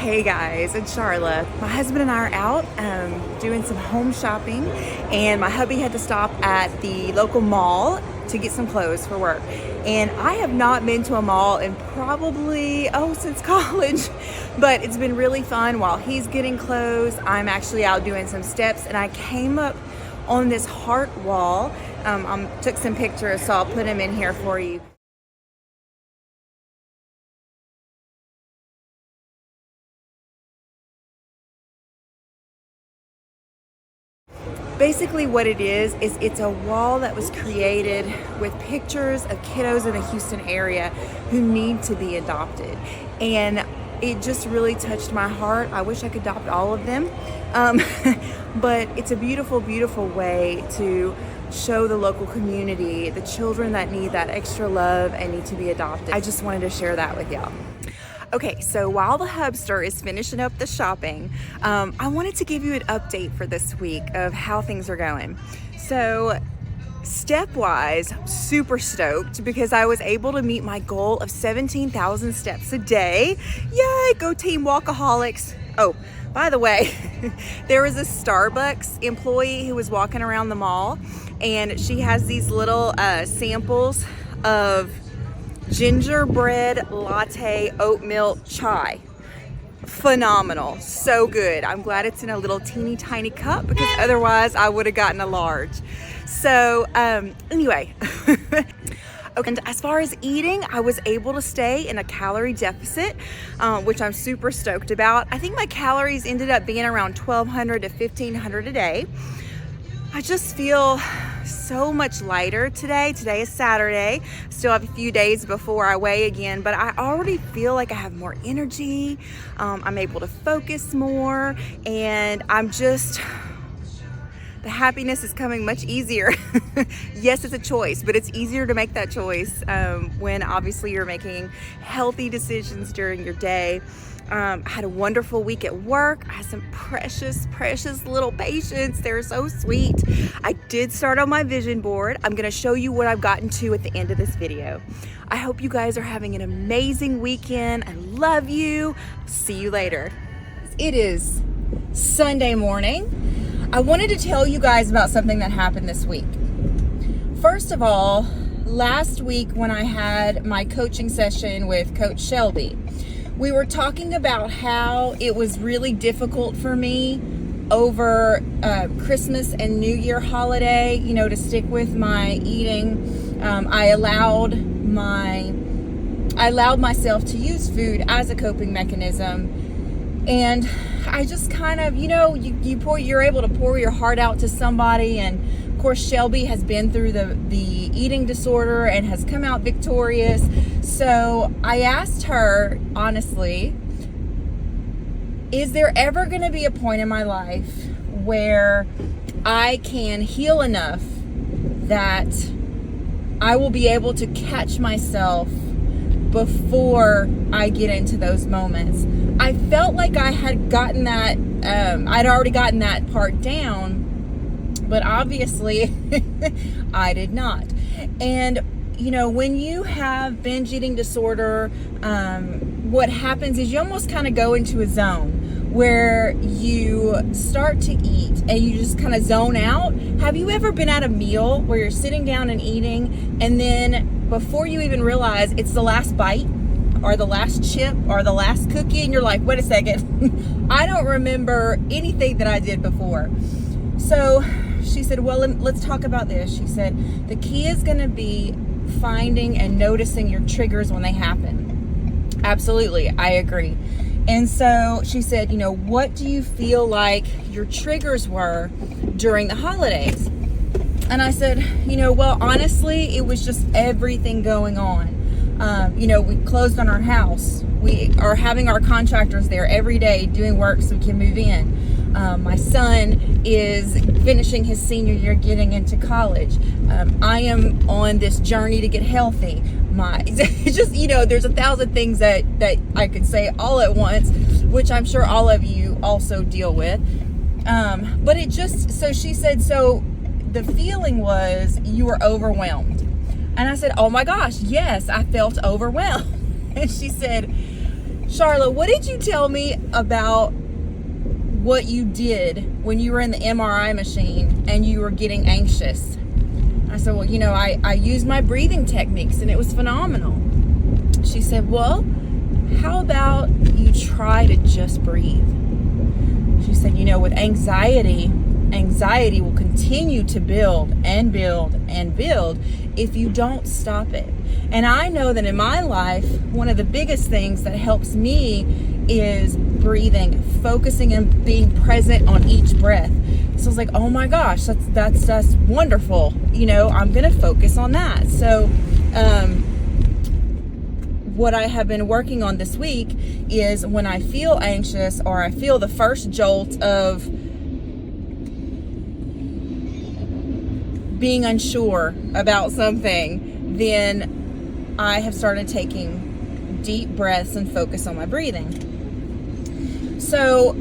Hey guys, it's Charla. My husband and I are out doing some home shopping, and my hubby had to stop at the local mall to get some clothes for work. And I have not been to a mall in probably, since college, but it's been really fun. While he's getting clothes, I'm actually out doing some steps, and I came up on this heart wall. Took some pictures, so I'll put them in here for you. Basically what it is it's a wall that was created with pictures of kiddos in the Houston area who need to be adopted. And it just really touched my heart. I wish I could adopt all of them. But it's a beautiful, beautiful way to show the local community the children that need that extra love and need to be adopted. I just wanted to share that with y'all. Okay, so while the hubster is finishing up the shopping, I wanted to give you an update for this week of how things are going. So step-wise, super stoked because I was able to meet my goal of 17,000 steps a day. Yay, go team walkaholics. Oh, by the way, there was a Starbucks employee who was walking around the mall, and she has these little samples of gingerbread latte oat milk chai. Phenomenal, so good. I'm glad it's in a little teeny tiny cup because otherwise I would have gotten a large. So anyway, okay. And as far as eating, I was able to stay in a calorie deficit, which I'm super stoked about. I think my calories ended up being around 1,200 to 1,500 a day. I just feel so much lighter today. Today is Saturday. Still have a few days before I weigh again, but I already feel like I have more energy. I'm able to focus more, and the happiness is coming much easier. Yes, it's a choice, but it's easier to make that choice when obviously you're making healthy decisions during your day. I had a wonderful week at work. I had some precious little patients. They're so sweet. I did start on my vision board. I'm gonna show you what I've gotten to at the end of this video. I hope you guys are having an amazing weekend. I love you. See you later. It is Sunday morning. I wanted to tell you guys about something that happened this week. First of all, last week when I had my coaching session with Coach Shelby, we were talking about how it was really difficult for me over Christmas and New Year holiday, to stick with my eating. I allowed myself to use food as a coping mechanism. And I just kind of, you're able to pour your heart out to somebody. And of course, Shelby has been through the eating disorder and has come out victorious. So I asked her, honestly, is there ever going to be a point in my life where I can heal enough that I will be able to catch myself before I get into those moments? I felt like I had gotten that, I'd already gotten that part down, but obviously I did not. And when you have binge eating disorder, what happens is you almost kind of go into a zone where you start to eat and you just kind of zone out. Have you ever been at a meal where you're sitting down and eating, and then before you even realize it's the last bite or the last chip or the last cookie, and you're like, wait a second, I don't remember anything that I did before. So she said, well, let's talk about this. She said, the key is going to be finding and noticing your triggers when they happen. Absolutely, I agree. And so she said, what do you feel like your triggers were during the holidays? And I said, well, honestly, it was just everything going on. We closed on our house. We are having our contractors there every day doing work so we can move in. My son is finishing his senior year, getting into college. I am on this journey to get healthy. It's just, there's 1,000 things that I could say all at once, which I'm sure all of you also deal with. But it just, so she said, so the feeling was you were overwhelmed. And I said, oh my gosh, yes, I felt overwhelmed. And she said, Charla, what did you tell me about what you did when you were in the MRI machine and you were getting anxious? I said, well, I used my breathing techniques and it was phenomenal. She said, well, how about you try to just breathe? She said, with anxiety will continue to build and build and build if you don't stop it. And I know that in my life, one of the biggest things that helps me is breathing, focusing and being present on each breath. So I was like, oh my gosh, that's wonderful. I'm going to focus on that. So, what I have been working on this week is when I feel anxious or I feel the first jolt of being unsure about something, then I have started taking deep breaths and focus on my breathing. So,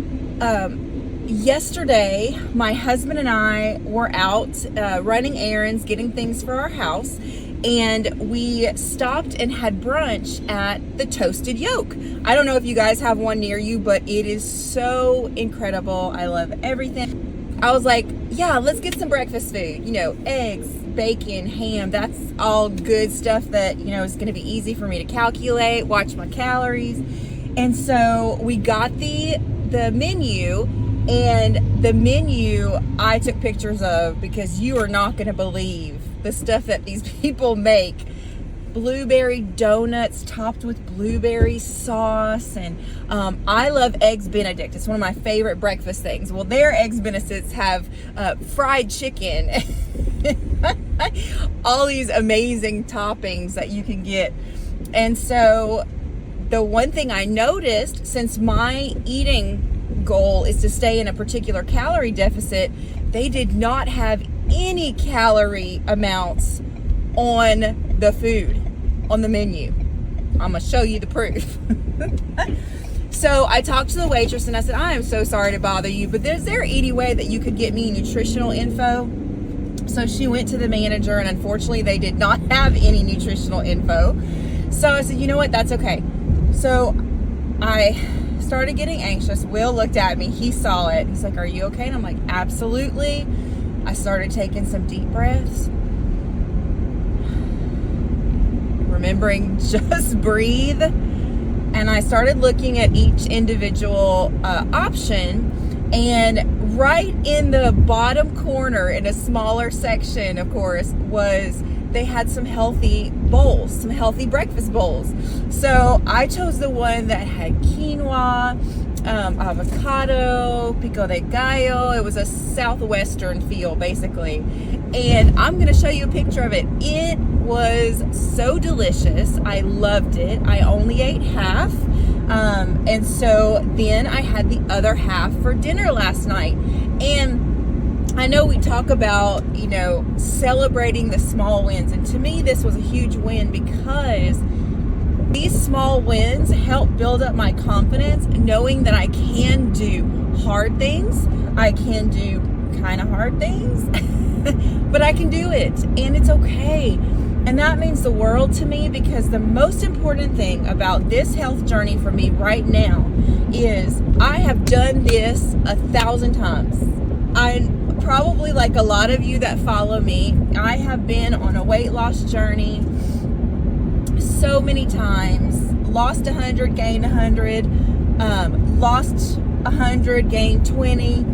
yesterday, my husband and I were out running errands, getting things for our house, and we stopped and had brunch at the Toasted Yolk. I don't know if you guys have one near you, but it is so incredible. I love everything. I was like, yeah, let's get some breakfast food. Eggs, bacon, ham. That's all good stuff that, is going to be easy for me to calculate, watch my calories. And so we got the menu, and the menu I took pictures of because you are not going to believe the stuff that these people make. Blueberry donuts topped with blueberry sauce, and I love Eggs Benedict. It's one of my favorite breakfast things. Well, their Eggs Benedicts have fried chicken, all these amazing toppings that you can get. And so the one thing I noticed, since my eating goal is to stay in a particular calorie deficit, they did not have any calorie amounts on the food, on the menu. I'm gonna show you the proof. So I talked to the waitress and I said, I am so sorry to bother you, but is there any way that you could get me nutritional info? So she went to the manager, and unfortunately they did not have any nutritional info. So I said, you know what, that's okay. So I started getting anxious. Will looked at me, he saw it. He's like, are you okay? And I'm like, absolutely. I started taking some deep breaths, remembering just breathe. And I started looking at each individual option, and right in the bottom corner, in a smaller section, of course, they had some healthy bowls, some healthy breakfast bowls. So I chose the one that had quinoa, avocado, pico de gallo. It was a southwestern feel, basically. And I'm going to show you a picture of it. It was so delicious. I loved it. I only ate half. And so then I had the other half for dinner last night. And I know we talk about, celebrating the small wins. And to me, this was a huge win because these small wins help build up my confidence, knowing that I can do hard things. I can do kind of hard things, but I can do it, and it's okay. And that means the world to me, because the most important thing about this health journey for me right now is I have done this 1,000 times. I probably, like a lot of you that follow me, I have been on a weight loss journey so many times. Lost 100, gained 100, lost 100, gained 20,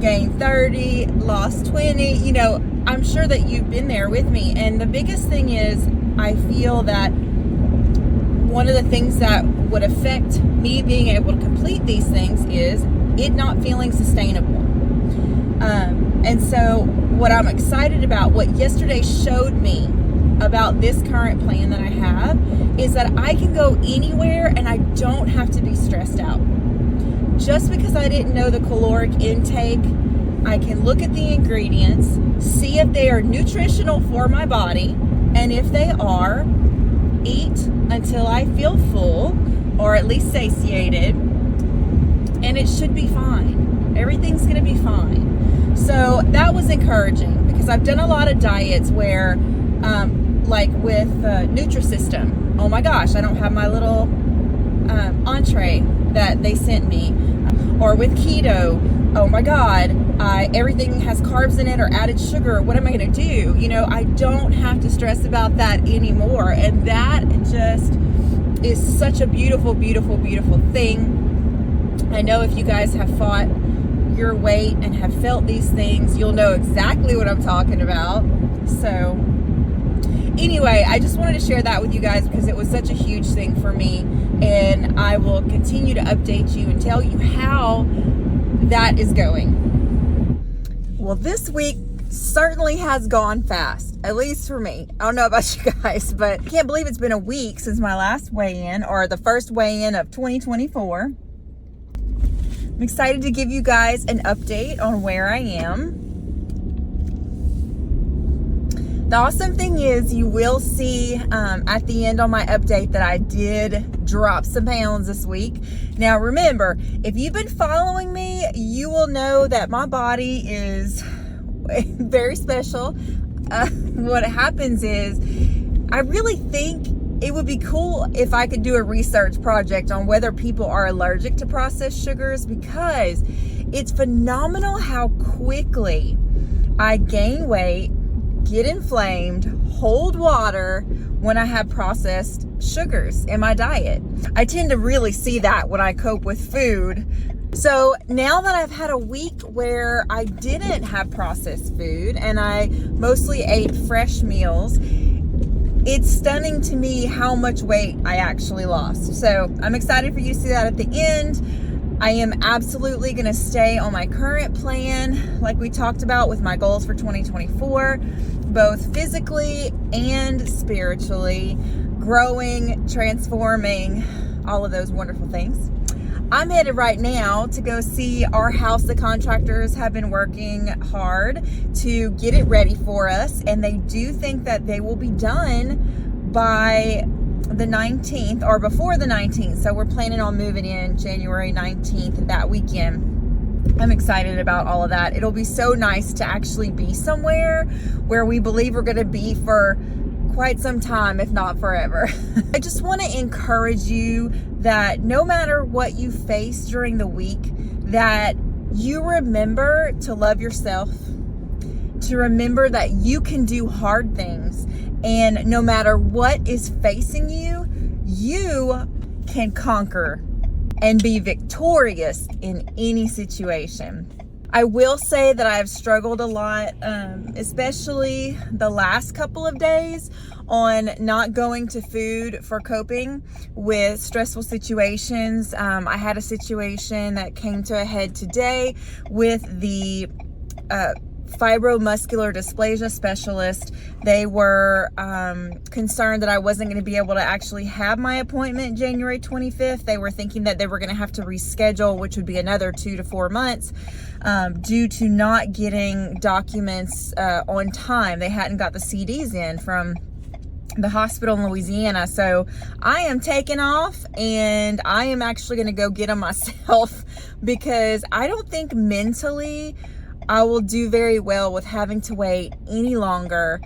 gained 30, lost 20. I'm sure that you've been there with me. And the biggest thing is, I feel that one of the things that would affect me being able to complete these things is it not feeling sustainable. And so what I'm excited about, what yesterday showed me about this current plan that I have, is that I can go anywhere and I don't have to be stressed out. Just because I didn't know the caloric intake, I can look at the ingredients, see if they are nutritional for my body, and if they are, eat until I feel full, or at least satiated, and it should be fine. Everything's going to be fine. So that was encouraging, because I've done a lot of diets where, like with Nutrisystem, oh my gosh, I don't have my little entree that they sent me, or with keto, oh my God, everything has carbs in it or added sugar. What am I going to do? You know, I don't have to stress about that anymore. And that just is such a beautiful, beautiful, beautiful thing. I know if you guys have fought your weight and have felt these things, you'll know exactly what I'm talking about. So anyway, I just wanted to share that with you guys because it was such a huge thing for me, and I will continue to update you and tell you how that is going. Well, this week certainly has gone fast, at least for me. I don't know about you guys, but I can't believe it's been a week since my last weigh-in, or the first weigh-in of 2024. I'm excited to give you guys an update on where I am. The awesome thing is you will see at the end on my update that I did drop some pounds this week. Now remember, if you've been following me, you will know that my body is very special. What happens is I really think it would be cool if I could do a research project on whether people are allergic to processed sugars, because it's phenomenal how quickly I gain weight, get inflamed, hold water when I have processed sugars in my diet. I tend to really see that when I cope with food. So now that I've had a week where I didn't have processed food and I mostly ate fresh meals, it's stunning to me how much weight I actually lost. So I'm excited for you to see that at the end. I am absolutely going to stay on my current plan, like we talked about with my goals for 2024, both physically and spiritually, growing, transforming, all of those wonderful things. I'm headed right now to go see our house. The contractors have been working hard to get it ready for us, and they do think that they will be done by the 19th or before the 19th. So we're planning on moving in January 19th, that weekend. I'm excited about all of that. It'll be so nice to actually be somewhere where we believe we're going to be for quite some time, if not forever. I just want to encourage you that no matter what you face during the week, that you remember to love yourself, to remember that you can do hard things, and no matter what is facing you, you can conquer and be victorious in any situation. I will say that I've struggled a lot, especially the last couple of days, on not going to food for coping with stressful situations. I had a situation that came to a head today with the fibromuscular dysplasia specialist. They were concerned that I wasn't going to be able to actually have my appointment January 25th. They were thinking that they were going to have to reschedule, which would be another 2 to 4 months, due to not getting documents on time. They hadn't got the CDs in from the hospital in Louisiana. So I am taking off, and I am actually going to go get them myself, because I don't think mentally I will do very well with having to wait any longer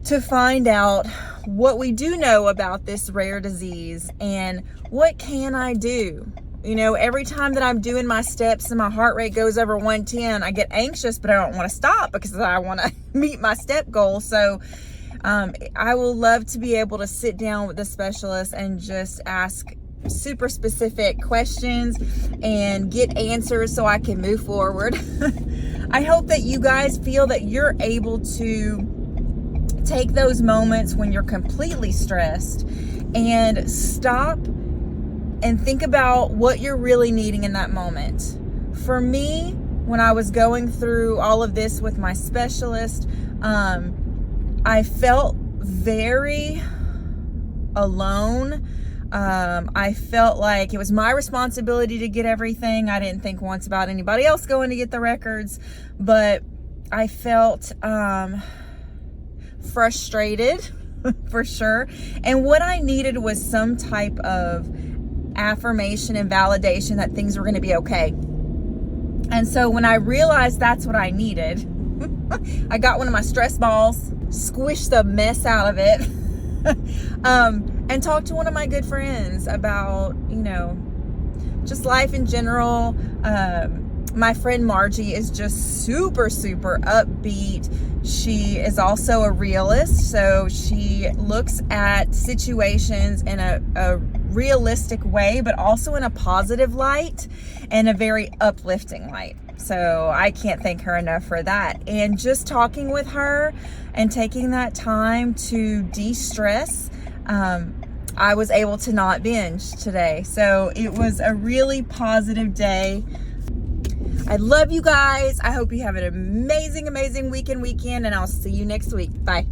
to find out what we do know about this rare disease and what can I do. You know, every time that I'm doing my steps and my heart rate goes over 110, I get anxious, but I don't want to stop because I want to meet my step goal. So I will love to be able to sit down with the specialist and just ask super specific questions and get answers so I can move forward. I hope that you guys feel that you're able to take those moments when you're completely stressed and stop and think about what you're really needing in that moment. For me, when I was going through all of this with my specialist, I felt very alone. I felt like it was my responsibility to get everything. I didn't think once about anybody else going to get the records, but I felt frustrated for sure. And what I needed was some type of affirmation and validation that things were going to be okay. And so when I realized that's what I needed, I got one of my stress balls, squished the mess out of it, and talk to one of my good friends about, just life in general. My friend Margie is just super, super upbeat. She is also a realist, so she looks at situations in a realistic way, but also in a positive light and a very uplifting light. So I can't thank her enough for that. And just talking with her and taking that time to de-stress, I was able to not binge today. So it was a really positive day. I love you guys. I hope you have an amazing, amazing weekend, and I'll see you next week. Bye.